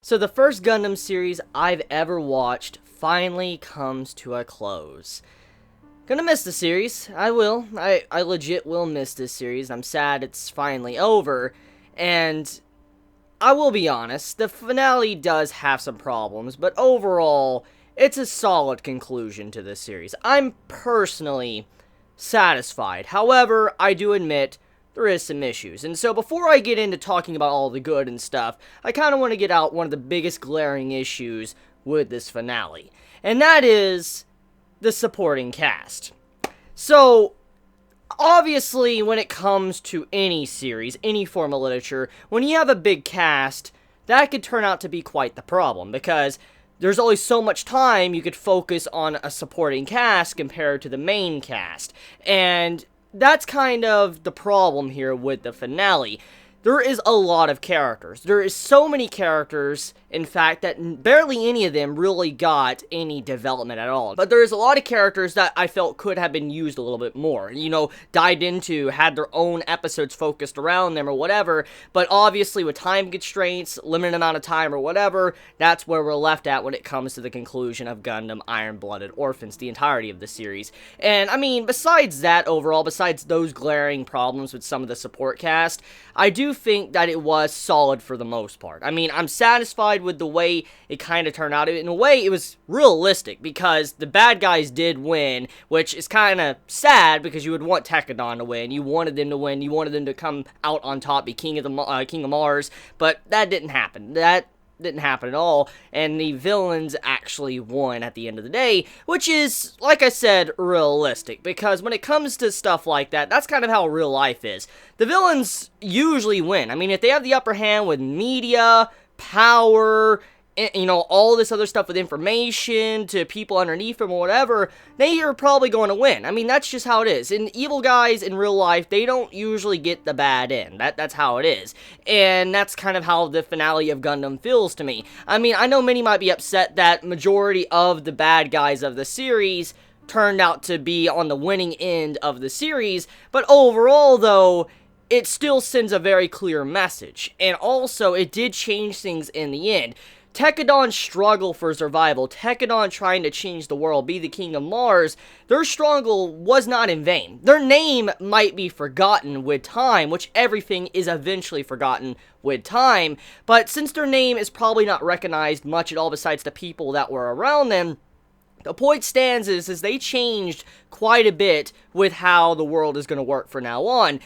So the first Gundam series I've ever watched finally comes to a close. Gonna miss the series. I will. I legit will miss this series. I'm sad it's finally over. And I will be honest, the finale does have some problems, but overall, it's a solid conclusion to this series. I'm personally satisfied. However, I do admit there is some issues. And so before I get into talking about all the good and stuff, I kind of want to get out one of the biggest glaring issues with this finale. And that is the supporting cast. So, obviously, when it comes to any series, any form of literature, when you have a big cast, that could turn out to be quite the problem, because there's only so much time you could focus on a supporting cast compared to the main cast. And that's kind of the problem here with the finale. There is a lot of characters. There is so many characters, in fact, that barely any of them really got any development at all. But there is a lot of characters that I felt could have been used a little bit more. You know, dived into, had their own episodes focused around them or whatever. But obviously with time constraints, limited amount of time or whatever, that's where we're left at when it comes to the conclusion of Gundam Iron-Blooded Orphans, the entirety of the series. And, I mean, besides that overall, besides those glaring problems with some of the support cast, I do think that it was solid for the most part. I mean, I'm satisfied with the way it kind of turned out. In a way, it was realistic, because the bad guys did win, which is kind of sad, because you would want Tekadon to win. You wanted them to win. You wanted them to come out on top, be King of Mars, but that didn't happen. That didn't happen at all, and the villains actually won at the end of the day, which is, like I said, realistic, because when it comes to stuff like that, that's kind of how real life is. The villains usually win. I mean, if they have the upper hand with media, power, you know, all this other stuff with information to people underneath them or whatever, they are probably going to win. I mean, that's just how it is. And evil guys in real life, they don't usually get the bad end. That's how it is. And that's kind of how the finale of Gundam feels to me. I mean, I know many might be upset that majority of the bad guys of the series turned out to be on the winning end of the series, but overall, though, it still sends a very clear message. And also, it did change things in the end. Tekadon's struggle for survival, Tekadon trying to change the world, be the King of Mars, their struggle was not in vain. Their name might be forgotten with time, which everything is eventually forgotten with time, but since their name is probably not recognized much at all besides the people that were around them, the point stands is they changed quite a bit with how the world is going to work from now on.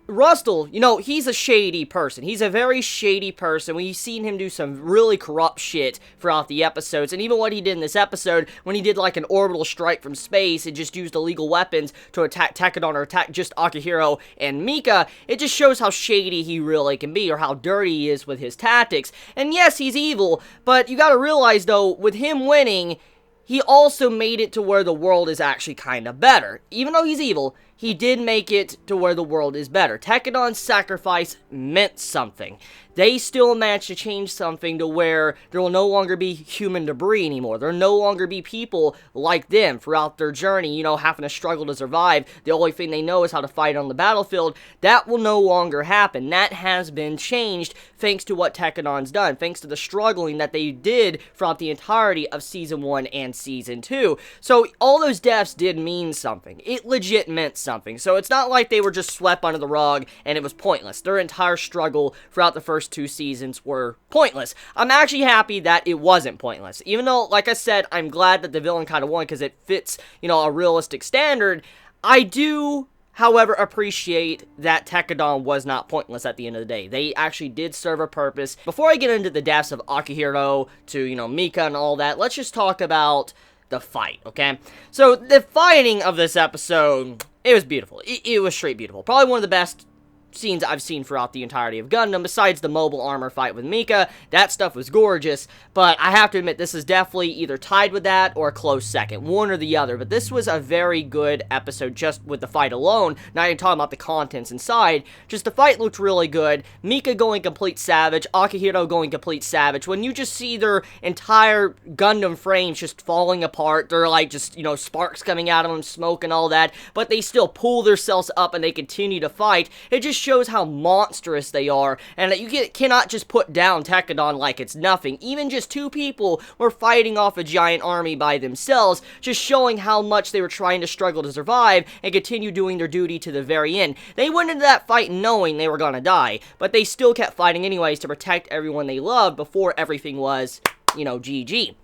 Rustle, you know, he's a shady person. He's a very shady person. We've seen him do some really corrupt shit throughout the episodes, and even what he did in this episode, when he did like an orbital strike from space and just used illegal weapons to attack Tekadon or attack just Akihiro and Mika, it just shows how shady he really can be, or how dirty he is with his tactics. And yes, he's evil, but you gotta realize though, with him winning, he also made it to where the world is actually kind of better. Even though he's evil, he did make it to where the world is better. Tekadon's sacrifice meant something. They still managed to change something to where there will no longer be human debris anymore. There will no longer be people like them throughout their journey, you know, having to struggle to survive. The only thing they know is how to fight on the battlefield. That will no longer happen. That has been changed thanks to what Tekadon's done, thanks to the struggling that they did throughout the entirety of Season 1 and Season 2. So all those deaths did mean something. It legit meant something. So it's not like they were just swept under the rug and it was pointless. Their entire struggle throughout the first 2 seasons were pointless. I'm actually happy that it wasn't pointless. Even though, like I said, I'm glad that the villain kind of won because it fits, you know, a realistic standard. I do, however, appreciate that Tekadon was not pointless at the end of the day. They actually did serve a purpose. Before I get into the deaths of Akihiro to, you know, Mika and all that, let's just talk about the fight, okay? So, the fighting of this episode, it was beautiful. It was straight beautiful. Probably one of the best scenes I've seen throughout the entirety of Gundam, besides the mobile armor fight with Mika. That stuff was gorgeous, but I have to admit, this is definitely either tied with that or a close second, one or the other, but this was a very good episode just with the fight alone, not even talking about the contents inside. Just the fight looked really good, Mika going complete savage, Akihiro going complete savage. When you just see their entire Gundam frames just falling apart, they're like just, you know, sparks coming out of them, smoke and all that, but they still pull themselves up and they continue to fight. It just just shows how monstrous they are, and that you cannot just put down Tekkadan like it's nothing. Even just two people were fighting off a giant army by themselves, just showing how much they were trying to struggle to survive and continue doing their duty to the very end. They went into that fight knowing they were gonna die, but they still kept fighting anyways to protect everyone they loved before everything was, GG.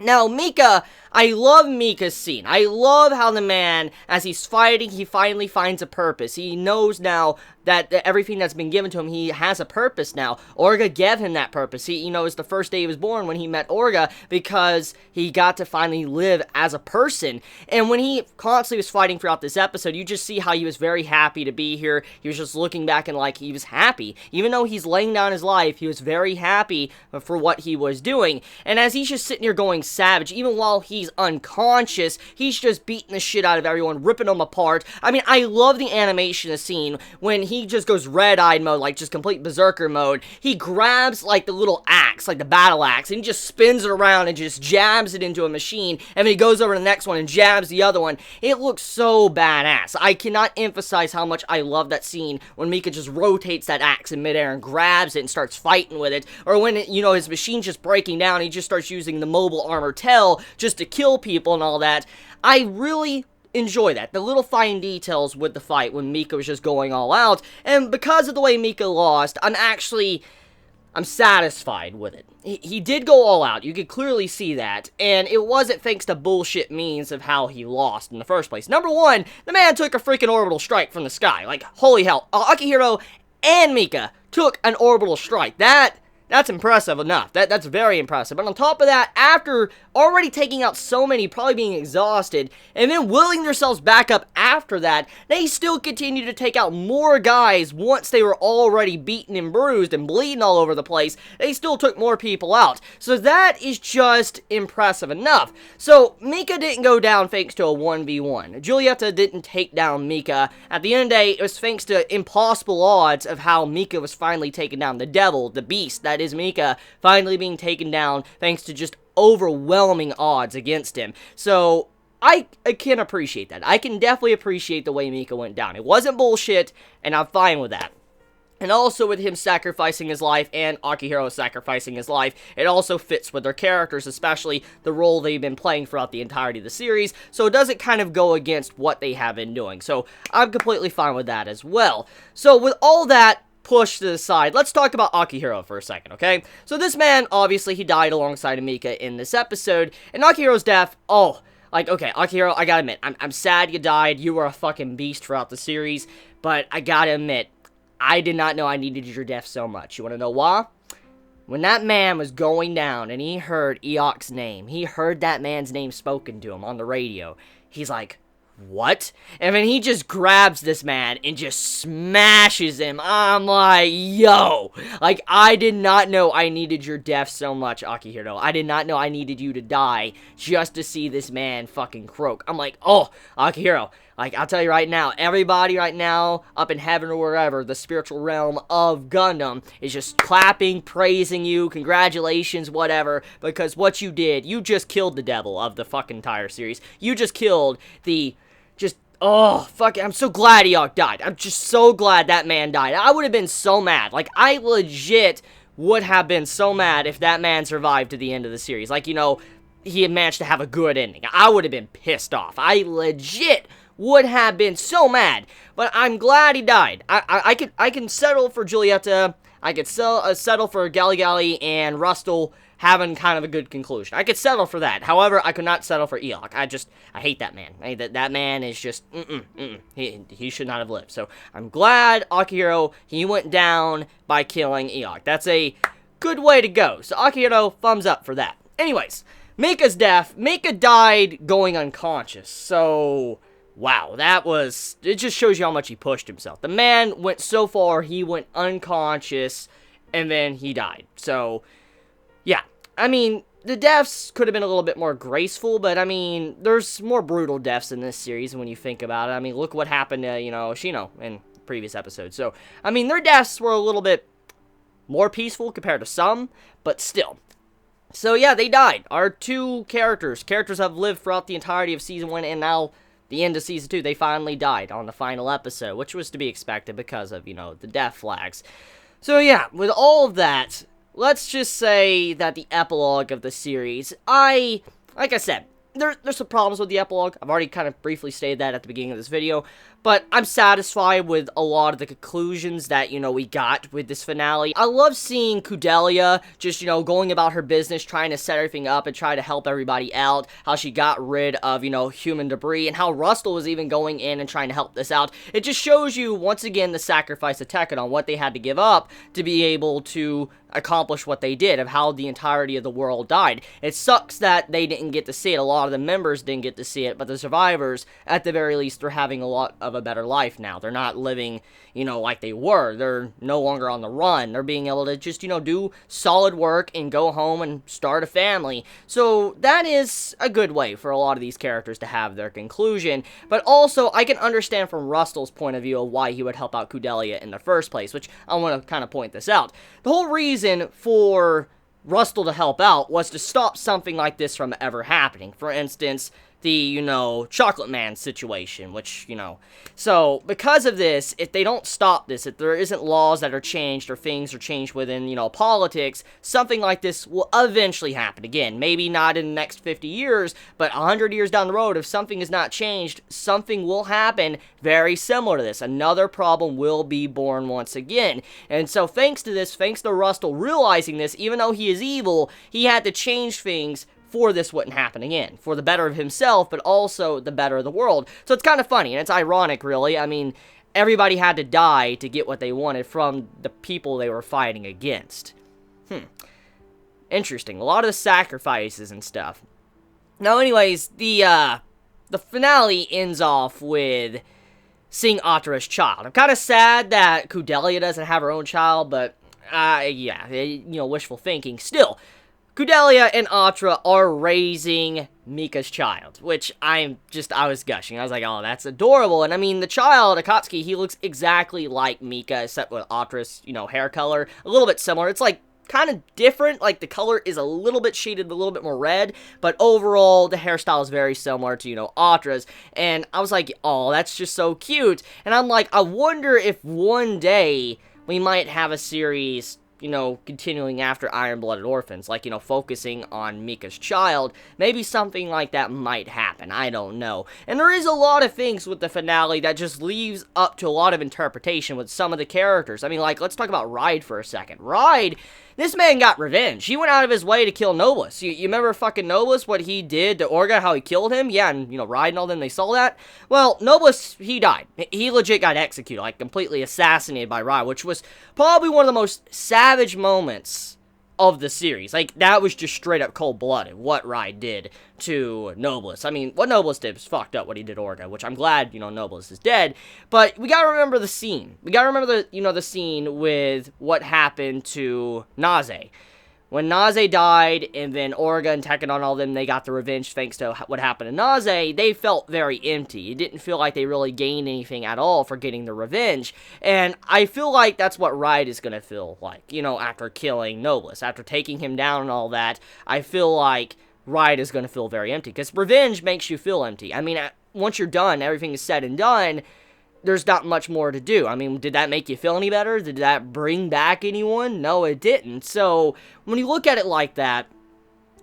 Now, Mika, I love Mika's scene. I love how the man, as he's fighting, he finally finds a purpose. He knows now that everything that's been given to him, he has a purpose now. Orga gave him that purpose. It was the first day he was born when he met Orga, because he got to finally live as a person. And when he constantly was fighting throughout this episode, you just see how he was very happy to be here. He was just looking back and like he was happy. Even though he's laying down his life, he was very happy for what he was doing. And as he's just sitting here going savage, even while he's unconscious, he's just beating the shit out of everyone, ripping them apart. I mean, I love the animation of the scene when he just goes red-eyed mode, like just complete berserker mode. He grabs like the little axe, like the battle axe, and he just spins it around and just jabs it into a machine, and then he goes over to the next one and jabs the other one. It looks so badass. I cannot emphasize how much I love that scene when Mika just rotates that axe in midair and grabs it and starts fighting with it, or when his machine's just breaking down, he just starts using the mobile armor tail just to kill people and all that. I really enjoy that. The little fine details with the fight when Mika was just going all out, and because of the way Mika lost, I'm satisfied with it. He did go all out, you could clearly see that, and it wasn't thanks to bullshit means of how he lost in the first place. Number one, the man took a freaking orbital strike from the sky. Like, holy hell, Akihiro and Mika took an orbital strike. That's impressive enough. That's very impressive. But on top of that, after already taking out so many, probably being exhausted, and then willing themselves back up after that, they still continue to take out more guys once they were already beaten and bruised and bleeding all over the place. They still took more people out. So that is just impressive enough. So Mika didn't go down thanks to a 1v1. Giulietta didn't take down Mika. At the end of the day, it was thanks to impossible odds of how Mika was finally taken down. The devil, the beast, that is Mika, finally being taken down thanks to just overwhelming odds against him. So I can appreciate that. I can definitely appreciate the way Mika went down. It wasn't bullshit, and I'm fine with that. And also with him sacrificing his life and Akihiro sacrificing his life, it also fits with their characters, especially the role they've been playing throughout the entirety of the series, so it doesn't kind of go against what they have been doing. So I'm completely fine with that as well. So with all that push to the side, let's talk about Akihiro for a second, okay? So this man, obviously, he died alongside of Mika in this episode, and Akihiro's death, okay, Akihiro, I gotta admit, I'm sad you died. You were a fucking beast throughout the series, but I gotta admit, I did not know I needed your death so much. You wanna know why? When that man was going down and he heard Eok's name, he heard that man's name spoken to him on the radio, he's like, what? And then he just grabs this man and just smashes him. I'm like, yo. Like, I did not know I needed your death so much, Akihiro. I did not know I needed you to die just to see this man fucking croak. I'm like, oh, Akihiro. Like, I'll tell you right now, everybody right now, up in heaven or wherever, the spiritual realm of Gundam, is just clapping, praising you, congratulations, whatever, because what you did, you just killed the devil of the fucking entire series. You just killed oh, fuck it, I'm so glad Eok died. I'm just so glad that man died. I would have been so mad. Like, I legit would have been so mad if that man survived to the end of the series. Like, he had managed to have a good ending. I would have been pissed off. I legit would have been so mad. But I'm glad he died. I can settle for Giulietta. I could settle for Gali and Rustle having kind of a good conclusion. I could settle for that. However, I could not settle for Eok. I hate that man. That man is just, He should not have lived. So, I'm glad Akihiro, he went down by killing Eok. That's a good way to go. So, Akihiro, thumbs up for that. Anyways, Mika's death. Mika died going unconscious. So, wow, it just shows you how much he pushed himself. The man went so far, he went unconscious, and then he died. So, yeah, I mean, the deaths could have been a little bit more graceful, but, I mean, there's more brutal deaths in this series when you think about it. I mean, look what happened to, Shino in previous episodes. So, I mean, their deaths were a little bit more peaceful compared to some, but still. So, yeah, they died. Our two characters have lived throughout the entirety of Season 1, and now the end of Season 2, they finally died on the final episode, which was to be expected because of, the death flags. So yeah, with all of that, let's just say that the epilogue of the series, like I said, there's some problems with the epilogue. I've already kind of briefly stated that at the beginning of this video, but I'm satisfied with a lot of the conclusions that, we got with this finale. I love seeing Kudelia just, going about her business, trying to set everything up and try to help everybody out, how she got rid of, human debris, and how Rustle was even going in and trying to help this out. It just shows you, once again, the sacrifice of Tekken on what they had to give up to be able to accomplish what they did, of how the entirety of the world died. It sucks that they didn't get to see it. A lot of the members didn't get to see it, but the survivors, at the very least, they're having a lot of a better life now. They're not living, like they were. They're no longer on the run. They're being able to just, do solid work and go home and start a family. So that is a good way for a lot of these characters to have their conclusion. But also, I can understand from Rustle's point of view of why he would help out Kudelia in the first place, which I want to kind of point this out. The whole reason for Rustle to help out was to stop something like this from ever happening. For instance, the, Chocolate Man situation, which, So, because of this, if they don't stop this, if there isn't laws that are changed or things are changed within, politics, something like this will eventually happen again. Maybe not in the next 50 years, but 100 years down the road, if something is not changed, something will happen very similar to this. Another problem will be born once again. And so, thanks to this, thanks to Rustle realizing this, even though he is evil, he had to change things for this wouldn't happen again, for the better of himself, but also the better of the world. So it's kind of funny, and it's ironic, really. I mean, everybody had to die to get what they wanted from the people they were fighting against. Interesting. A lot of the sacrifices and stuff. Now, anyways, the finale ends off with seeing Atra's child. I'm kind of sad that Kudelia doesn't have her own child, but, yeah, wishful thinking. Still, Kudelia and Atra are raising Mika's child, which I was gushing. I was like, oh, that's adorable. And I mean, the child, Akatsuki, he looks exactly like Mika, except with Atra's, hair color. A little bit similar. It's like kind of different. Like the color is a little bit shaded, a little bit more red, but overall the hairstyle is very similar to, Atra's. And I was like, oh, that's just so cute. And I'm like, I wonder if one day we might have a series, continuing after Iron-Blooded Orphans, like, focusing on Mika's child. Maybe something like that might happen, I don't know. And there is a lot of things with the finale that just leaves up to a lot of interpretation with some of the characters. I mean, like, let's talk about Ride for a second. Ride, this man got revenge. He went out of his way to kill Nobles. You remember fucking Nobles, what he did to Orga, how he killed him? Yeah, and, Ride and all them, they saw that? Well, Nobles, he died. He legit got executed, like, completely assassinated by Ride, which was probably one of the most savage moments of the series. Like, that was just straight up cold-blooded, what Ride did to Nobles. I mean, what Nobles did was fucked up, what he did to Orga, which I'm glad, Nobles is dead, but we gotta remember the scene. We gotta remember the scene with what happened to Naze. When Naze died, and then Orga and Tekken and all them, they got the revenge thanks to what happened to Naze, they felt very empty. It didn't feel like they really gained anything at all for getting the revenge. And I feel like that's what Ride is going to feel like, after killing Nobles. After taking him down and all that, I feel like Ride is going to feel very empty. Because revenge makes you feel empty. I mean, once you're done, everything is said and done, there's not much more to do. I mean, did that make you feel any better? Did that bring back anyone? No, it didn't. So, when you look at it like that,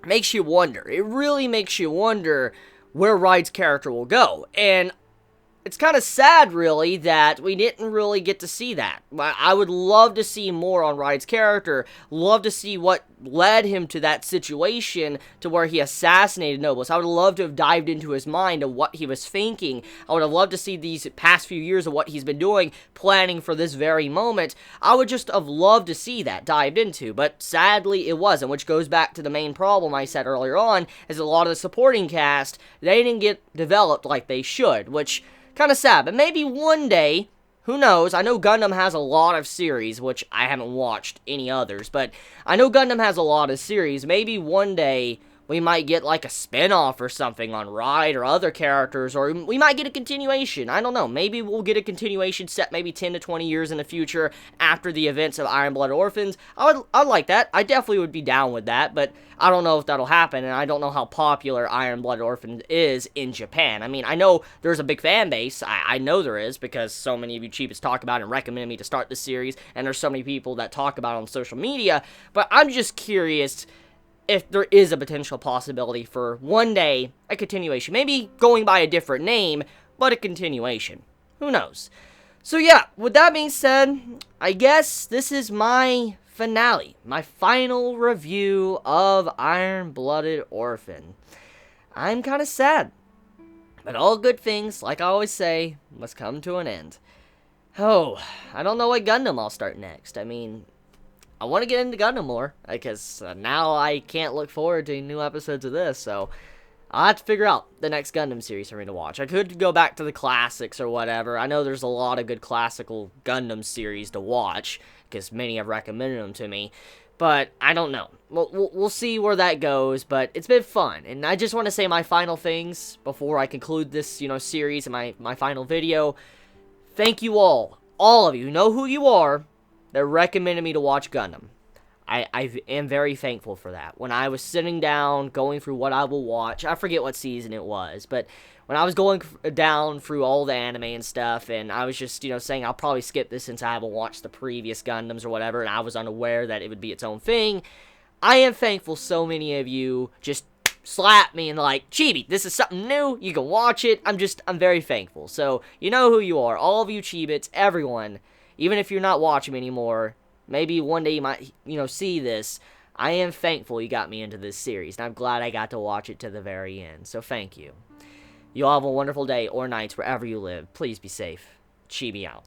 it makes you wonder. It really makes you wonder where Ride's character will go. And it's kind of sad, really, that we didn't really get to see that. I would love to see more on Ride's character, love to see what led him to that situation to where he assassinated Nobles. I would love to have dived into his mind of what he was thinking. I would have loved to see these past few years of what he's been doing, planning for this very moment. I would just have loved to see that dived into, but sadly it wasn't, which goes back to the main problem I said earlier on, is a lot of the supporting cast, they didn't get developed like they should, which kind of sad, but maybe one day, who knows? I know Gundam has a lot of series, which I haven't watched any others, but I know Gundam has a lot of series. Maybe one day we might get like a spin-off or something on Ride or other characters, or we might get a continuation. I don't know. Maybe we'll get a continuation set maybe 10 to 20 years in the future after the events of Iron-Blooded Orphans. I'd like that. I definitely would be down with that, but I don't know if that'll happen, and I don't know how popular Iron-Blooded Orphans is in Japan. I mean, I know there's a big fan base. I know there is, because so many of you cheapies talk about it and recommended me to start this series, and there's so many people that talk about it on social media, but I'm just curious if there is a potential possibility for one day a continuation. Maybe going by a different name, but a continuation. Who knows? So yeah, with that being said, I guess this is my finale, my final review of Iron-Blooded Orphan. I'm kind of sad, but all good things, like I always say, must come to an end. Oh, I don't know what Gundam I'll start next. I mean, I want to get into Gundam more, because now I can't look forward to new episodes of this, so I'll have to figure out the next Gundam series for me to watch. I could go back to the classics or whatever. I know there's a lot of good classical Gundam series to watch, because many have recommended them to me, but I don't know. We'll see where that goes, but it's been fun, and I just want to say my final things before I conclude this, series and my final video. Thank you all of you know who you are, that recommended me to watch Gundam. I am very thankful for that. When I was sitting down, going through what I will watch, I forget what season it was, but when I was going down through all the anime and stuff, and I was just, saying I'll probably skip this since I haven't watched the previous Gundams or whatever, and I was unaware that it would be its own thing, I am thankful so many of you just slap me and like, Chibi, this is something new, you can watch it. I'm very thankful. So, you know who you are, all of you Chibits, everyone. Even if you're not watching me anymore, maybe one day you might, see this. I am thankful you got me into this series, and I'm glad I got to watch it to the very end. So thank you. You all have a wonderful day or nights wherever you live. Please be safe. Chibi out.